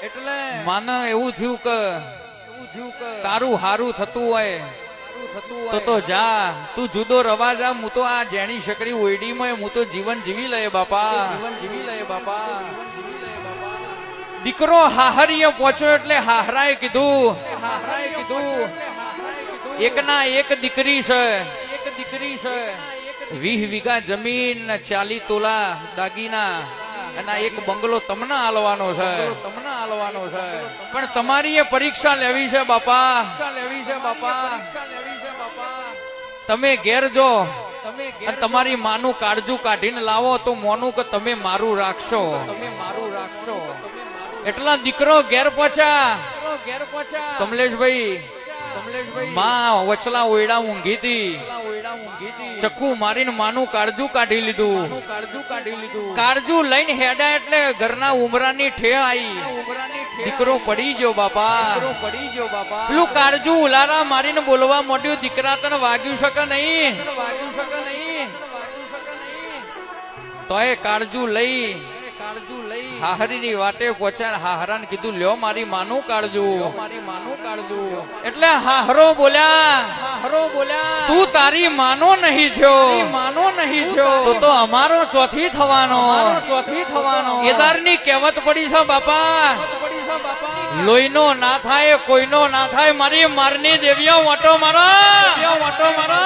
એટલે માને એવું થયું કે તારું હારું થતું હોય તો જા તું જુદો રવા જા. હું તો આ જેણી શકડી ઓયડીમાં હું તો જીવન જીવી લઈએ બાપા, જીવન જીવી લે બાપા. દીકરો હાહરીએ પહોંચ્યો એટલે હાહરાએ કીધું એકના એક દીકરી છે, એક દીકરી છે, 20 વીઘા જમીન, 40 તોલા દાગીના અને એક બંગલો તમને આલવાનો છે. તમને આલવાનો છે. પણ તમારી એ પરીક્ષા લેવી છે બાપા, લેવી છે બાપા. તમે ઘેર જો તમે અને તમારી માનું કાળજું કાઢીને લાવો તો મોનું કે તમે મારું રાખશો. તમે મારું રાખશો. એટલા દીકરો ઘેર પહોંચ્યા. ઘેર પહોંચ્યા. કમલેશભાઈ માં વચલા ઓયડા ઊંઘી હતી, ચક્કુ મારીને માનું કાળજું કાઢી લીધું. કાળજું લઈને હેડા એટલે ઘરના ઉમરાની ઠે આવી. દીકરો પડી ગયો બાપા. પડી ગયો બાપા. પેલું કાળજું ઉલારા મારીને બોલવા માંડ્યું, દીકરા તને વાગ્યું શકે નહીં? વાગ્યું શકે નહીં. તો એ કાળજું લઈ હાહરી ની વાટે પહોંચ્યા. હાહરાને કીધું લ્યો મારી માનું કાળજું. મારી માનું કાળજું. એટલે હાહરો બોલ્યા તું તારી માનો નહીં થયો, માનો નહીં થયો તો અમારો ચોથી થવાનો. ચોથી થવાનો. કેદારની કહેવત પડી છે બાપા, પડી છે બાપા. લોહીનો ના થાય કોઈનો ના થાય, મારી મારની દેવીઓ વાટો મારો. વાટો મારો.